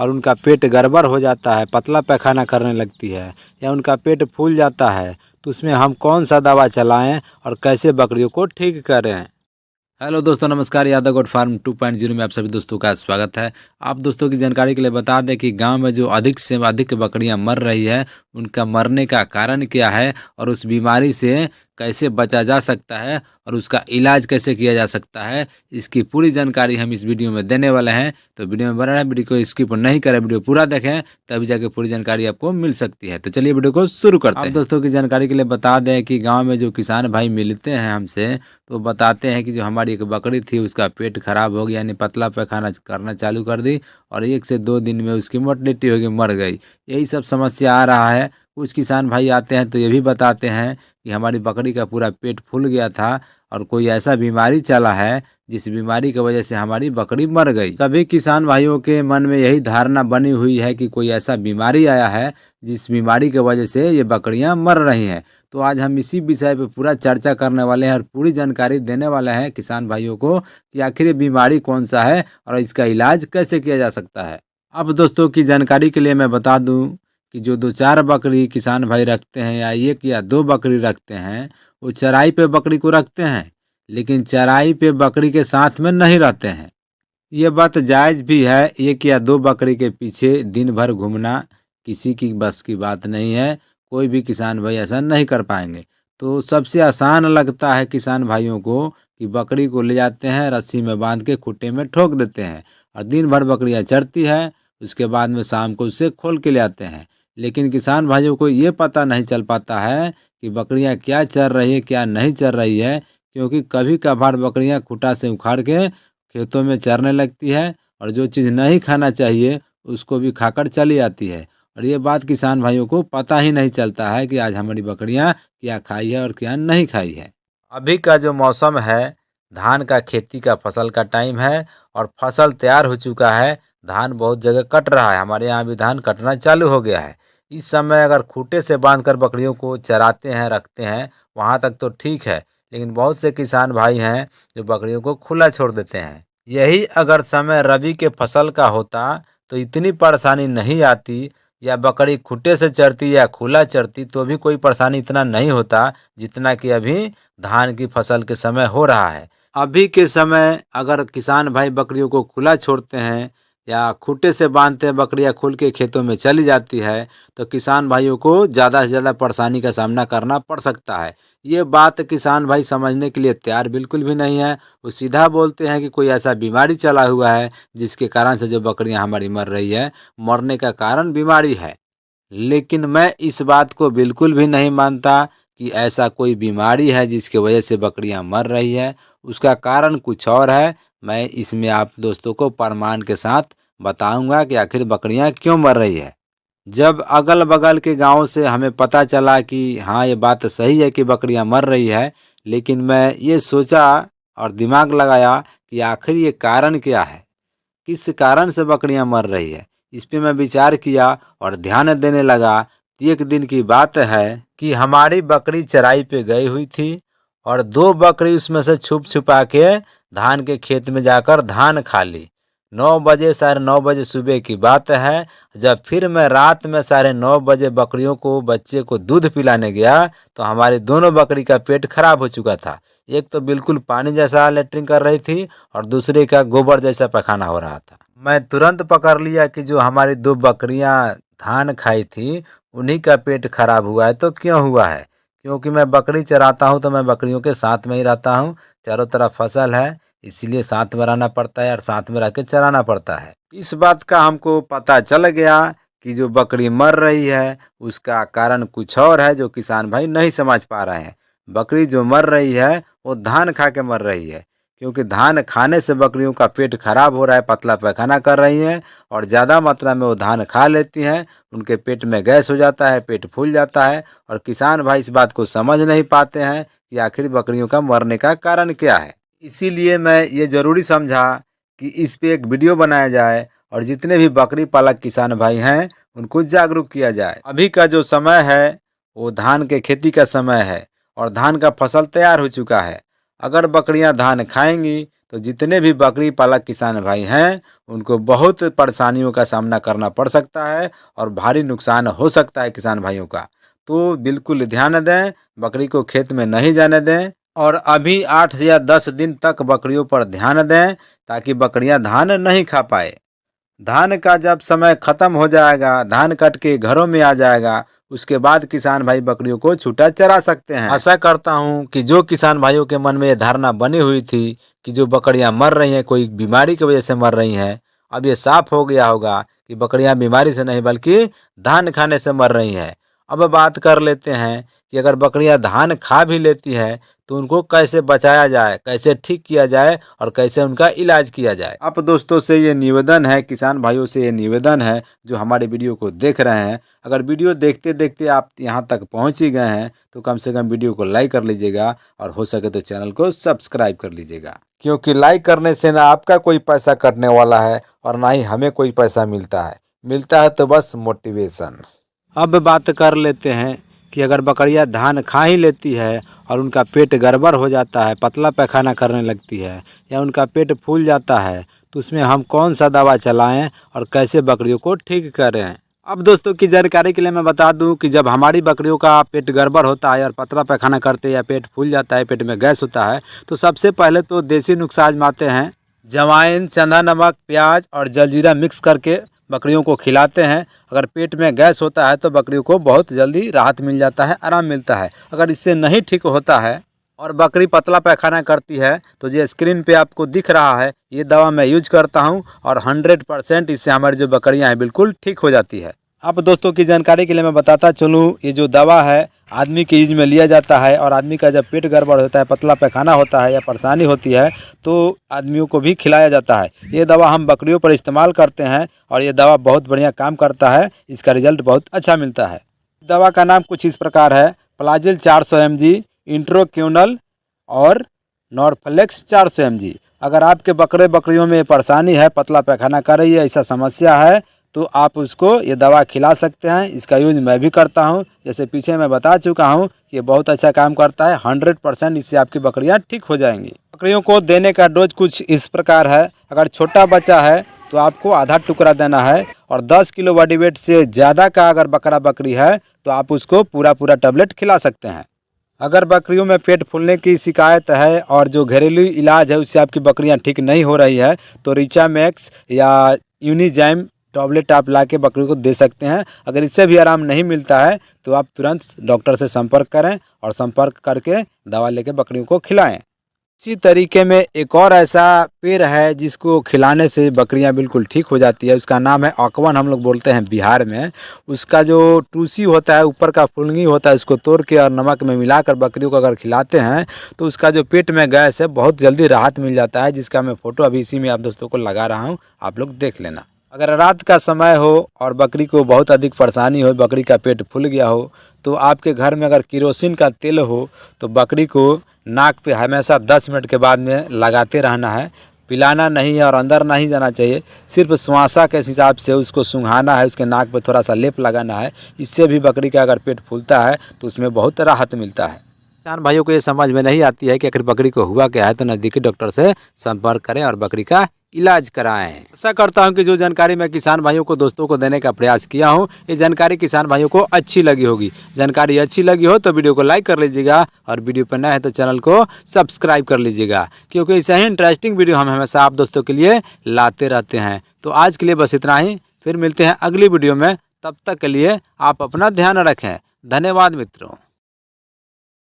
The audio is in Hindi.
और उनका पेट गड़बड़ हो जाता है, पतला पैखाना करने लगती है या उनका पेट फूल जाता है, तो उसमें हम कौन सा दवा चलाएं और कैसे बकरियों को ठीक करें। हेलो दोस्तों, नमस्कार। यादव गोट फार्म 2.0 में आप सभी दोस्तों का स्वागत है। आप दोस्तों की जानकारी के लिए बता दें कि गांव में जो अधिक से अधिक बकरियां मर रही है, उनका मरने का कारण क्या है और उस बीमारी से कैसे बचा जा सकता है और उसका इलाज कैसे किया जा सकता है, इसकी पूरी जानकारी हम इस वीडियो में देने वाले हैं। तो वीडियो में बना है, वीडियो को स्किप नहीं करें, वीडियो पूरा देखें, तभी जाके पूरी जानकारी आपको मिल सकती है। तो चलिए वीडियो को शुरू करते हैं। आप दोस्तों की जानकारी के लिए बता दें कि गाँव में जो किसान भाई मिलते हैं हमसे, तो बताते हैं कि जो हमारी एक बकरी थी उसका पेट खराब हो गया, यानी पतला पैखाना करना चालू कर दी और 1 से 2 दिन में उसकी मोर्टेलिटी हो गई, मर गई। यही सब समस्या आ रहा है। कुछ किसान भाई आते हैं तो ये भी बताते हैं कि हमारी बकरी का पूरा पेट फूल गया था और कोई ऐसा बीमारी चला है जिस बीमारी की वजह से हमारी बकरी मर गई। सभी किसान भाइयों के मन में यही धारणा बनी हुई है कि कोई ऐसा बीमारी आया है जिस बीमारी की वजह से ये बकरियां मर रही हैं। तो आज हम इसी विषय पे पूरा चर्चा करने वाले हैं और पूरी जानकारी देने वाले हैं किसान भाइयों को कि आखिर ये बीमारी कौन सा है और इसका इलाज कैसे किया जा सकता है। अब दोस्तों की जानकारी के लिए मैं बता दूं कि जो 2-4 बकरी किसान भाई रखते हैं या 1 या 2 बकरी रखते हैं, वो चराई पे बकरी को रखते हैं, लेकिन चराई पे बकरी के साथ में नहीं रहते हैं। ये बात जायज़ भी है। 1 या 2 बकरी के पीछे दिन भर घूमना किसी की बस की बात नहीं है। कोई भी किसान भाई ऐसा नहीं कर पाएंगे। तो सबसे आसान लगता है किसान भाइयों को कि बकरी को ले जाते हैं, रस्सी में बांध के खूंटे में ठोक देते हैं और दिन भर बकरियां चरती है। उसके बाद में शाम को उसे खोल के ले आते हैं। लेकिन किसान भाइयों को ये पता नहीं चल पाता है कि बकरियां क्या चर रही है, क्या नहीं चर रही है, क्योंकि कभी कभार बकरियां खूंटा से उखाड़ के खेतों में चरने लगती है और जो चीज़ नहीं खाना चाहिए उसको भी खाकर चली आती है। और ये बात किसान भाइयों को पता ही नहीं चलता है कि आज हमारी बकरियां क्या खाई है और क्या नहीं खाई है। अभी का जो मौसम है, धान का खेती का फसल का टाइम है और फसल तैयार हो चुका है। धान बहुत जगह कट रहा है, हमारे यहाँ भी धान कटना चालू हो गया है। इस समय अगर खूंटे से बांधकर बकरियों को चराते हैं, रखते हैं, वहाँ तक तो ठीक है। लेकिन बहुत से किसान भाई हैं जो बकरियों को खुला छोड़ देते हैं। यही अगर समय रबी के फसल का होता तो इतनी परेशानी नहीं आती, या बकरी खूंटे से चरती या खुला चरती तो भी कोई परेशानी इतना नहीं होता जितना कि अभी धान की फसल के समय हो रहा है। अभी के समय अगर किसान भाई बकरियों को खुला छोड़ते हैं या खूंटे से बांधते हैं, बकरियां खुल के खेतों में चली जाती है, तो किसान भाइयों को ज़्यादा से ज़्यादा परेशानी का सामना करना पड़ सकता है। ये बात किसान भाई समझने के लिए तैयार बिल्कुल भी नहीं है। वो सीधा बोलते हैं कि कोई ऐसा बीमारी चला हुआ है जिसके कारण से जो बकरियां हमारी मर रही है, मरने का कारण बीमारी है। लेकिन मैं इस बात को बिल्कुल भी नहीं मानता कि ऐसा कोई बीमारी है जिसकी वजह से बकरियां मर रही है। उसका कारण कुछ और है। मैं इसमें आप दोस्तों को प्रमाण के साथ बताऊंगा कि आखिर बकरियां क्यों मर रही है। जब अगल बगल के गांव से हमें पता चला कि हाँ, ये बात सही है कि बकरियां मर रही है, लेकिन मैं ये सोचा और दिमाग लगाया कि आखिर ये कारण क्या है, किस कारण से बकरियां मर रही है। इस पे मैं विचार किया और ध्यान देने लगा। तो एक दिन की बात है कि हमारी बकरी चराई पे गई हुई थी और 2 बकरी उसमें से छुप छुपा के धान के खेत में जाकर धान खा ली। 9 बजे, 9:30 सुबह की बात है। जब फिर मैं रात में 9:30 बकरियों को, बच्चे को दूध पिलाने गया तो हमारी दोनों बकरी का पेट खराब हो चुका था। एक तो बिल्कुल पानी जैसा लेटरिन कर रही थी और दूसरे का गोबर जैसा पैखाना हो रहा था। मैं तुरंत पकड़ लिया कि जो हमारी 2 बकरियां धान खाई थी उन्हीं का पेट खराब हुआ है। तो क्यों हुआ है? क्योंकि मैं बकरी चराता हूँ तो मैं बकरियों के साथ में ही रहता हूँ। चारों तरफ फसल है, इसीलिए साथ में रहना पड़ता है और साथ में रह के चराना पड़ता है। इस बात का हमको पता चल गया कि जो बकरी मर रही है उसका कारण कुछ और है जो किसान भाई नहीं समझ पा रहे हैं। बकरी जो मर रही है वो धान खा के मर रही है, क्योंकि धान खाने से बकरियों का पेट खराब हो रहा है, पतला पैखाना कर रही हैं और ज़्यादा मात्रा में वो धान खा लेती हैं। उनके पेट में गैस हो जाता है, पेट फूल जाता है और किसान भाई इस बात को समझ नहीं पाते हैं कि आखिर बकरियों का मरने का कारण क्या है। इसीलिए मैं ये ज़रूरी समझा कि इस पे एक वीडियो बनाया जाए और जितने भी बकरी पालक किसान भाई हैं उनको जागरूक किया जाए। अभी का जो समय है वो धान के खेती का समय है और धान का फसल तैयार हो चुका है। अगर बकरियां धान खाएंगी तो जितने भी बकरी पालक किसान भाई हैं उनको बहुत परेशानियों का सामना करना पड़ सकता है और भारी नुकसान हो सकता है किसान भाइयों का। तो बिल्कुल ध्यान दें, बकरी को खेत में नहीं जाने दें और अभी 8 या 10 दिन तक बकरियों पर ध्यान दें ताकि बकरियां धान नहीं खा पाए। धान का जब समय खत्म हो जाएगा, धान कट के घरों में आ जाएगा, उसके बाद किसान भाई बकरियों को छूटा चरा सकते हैं। आशा करता हूं कि जो किसान भाइयों के मन में ये धारणा बनी हुई थी कि जो बकरियां मर रही हैं कोई बीमारी की वजह से मर रही हैं, अब ये साफ हो गया होगा कि बकरियां बीमारी से नहीं बल्कि धान खाने से मर रही हैं। अब बात कर लेते हैं कि अगर बकरियां धान खा भी लेती हैं तो उनको कैसे बचाया जाए, कैसे ठीक किया जाए और कैसे उनका इलाज किया जाए। अब दोस्तों से ये निवेदन है, किसान भाइयों से ये निवेदन है जो हमारे वीडियो को देख रहे हैं, अगर वीडियो देखते देखते आप यहाँ तक पहुँच ही गए हैं तो कम से कम वीडियो को लाइक कर लीजिएगा और हो सके तो चैनल को सब्सक्राइब कर लीजिएगा, क्योंकि लाइक करने से ना आपका कोई पैसा कटने वाला है और ना ही हमें कोई पैसा मिलता है तो बस मोटिवेशन। अब बात कर लेते हैं कि अगर बकरियां धान खा ही लेती है और उनका पेट गड़बड़ हो जाता है, पतला पैखाना करने लगती है या उनका पेट फूल जाता है, तो उसमें हम कौन सा दवा चलाएं और कैसे बकरियों को ठीक करें। अब दोस्तों की जानकारी के लिए मैं बता दूं कि जब हमारी बकरियों का पेट गड़बड़ होता है और पतला पैखाना करते या पेट फूल जाता है, पेट में गैस होता है, तो सबसे पहले तो देसी नुस्खा आजमाते हैं। जवाइन, चंदा नमक, प्याज और जलजीरा मिक्स करके बकरियों को खिलाते हैं। अगर पेट में गैस होता है तो बकरियों को बहुत जल्दी राहत मिल जाता है, आराम मिलता है। अगर इससे नहीं ठीक होता है और बकरी पतला पैखाना करती है तो ये स्क्रीन पे आपको दिख रहा है, ये दवा मैं यूज करता हूँ और 100% इससे हमारी जो बकरियाँ हैं बिल्कुल ठीक हो जाती है। अब दोस्तों की जानकारी के लिए मैं बताता चलूँ, ये जो दवा है आदमी के यूज में लिया जाता है और आदमी का जब पेट गड़बड़ होता है, पतला पैखाना होता है या परेशानी होती है तो आदमियों को भी खिलाया जाता है। ये दवा हम बकरियों पर इस्तेमाल करते हैं और ये दवा बहुत बढ़िया काम करता है, इसका रिजल्ट बहुत अच्छा मिलता है। दवा का नाम कुछ इस प्रकार है, प्लाजिल 400 mg, इंट्रोक्यूनल और नॉरफ्लेक्स 400 mg। अगर आपके बकरियों में परेशानी है, पतला पैखाना कर रही है, ऐसा समस्या है तो आप उसको ये दवा खिला सकते हैं। इसका यूज मैं भी करता हूं, जैसे पीछे मैं बता चुका हूं कि ये बहुत अच्छा काम करता है। 100% इससे आपकी बकरियां ठीक हो जाएंगी। बकरियों को देने का डोज कुछ इस प्रकार है, अगर छोटा बच्चा है तो आपको आधा टुकड़ा देना है और 10 किलो बॉडी वेट से ज़्यादा का अगर बकरा बकरी है तो आप उसको पूरा टैबलेट खिला सकते हैं। अगर बकरियों में पेट फूलने की शिकायत है और जो घरेलू इलाज है उससे आपकी बकरियां ठीक नहीं हो रही है तो रिचा मैक्स या यूनिजाइम टैबलेट आप ला के बकरी को दे सकते हैं। अगर इससे भी आराम नहीं मिलता है तो आप तुरंत डॉक्टर से संपर्क करें और संपर्क करके दवा लेके बकरियों को खिलाएं। इसी तरीके में एक और ऐसा पेड़ है जिसको खिलाने से बकरियां बिल्कुल ठीक हो जाती है, उसका नाम है अकवन, हम लोग बोलते हैं बिहार में। उसका जो टूसी होता है, ऊपर का फुलगी होता है, उसको तोड़ के और नमक में मिलाकर बकरियों को अगर खिलाते हैं तो उसका जो पेट में गैस है बहुत जल्दी राहत मिल जाता है, जिसका मैं फ़ोटो अभी इसी में आप दोस्तों को लगा रहा हूँ, आप लोग देख लेना। अगर रात का समय हो और बकरी को बहुत अधिक परेशानी हो, बकरी का पेट फूल गया हो, तो आपके घर में अगर केरोसिन का तेल हो तो बकरी को नाक पे हमेशा 10 मिनट के बाद में लगाते रहना है, पिलाना नहीं है और अंदर नहीं जाना चाहिए, सिर्फ श्वासा के हिसाब से उसको सूंघाना है, उसके नाक पे थोड़ा सा लेप लगाना है। इससे भी बकरी का अगर पेट फूलता है तो उसमें बहुत राहत मिलता है। किसान भाइयों को ये समझ में नहीं आती है कि आखिर बकरी को हुआ क्या है तो नज़दीकी डॉक्टर से संपर्क करें और बकरी का इलाज कराएं। ऐसा करता हूं कि जो जानकारी मैं किसान भाइयों को दोस्तों को देने का प्रयास किया हूं, ये जानकारी किसान भाइयों को अच्छी लगी होगी। जानकारी अच्छी लगी हो तो वीडियो को लाइक कर लीजिएगा और वीडियो पर नया है तो चैनल को सब्सक्राइब कर लीजिएगा, क्योंकि ऐसे ही इंटरेस्टिंग वीडियो हम हमेशा आप दोस्तों के लिए लाते रहते हैं। तो आज के लिए बस इतना ही, फिर मिलते हैं अगली वीडियो में। तब तक के लिए आप अपना ध्यान रखें। धन्यवाद मित्रों।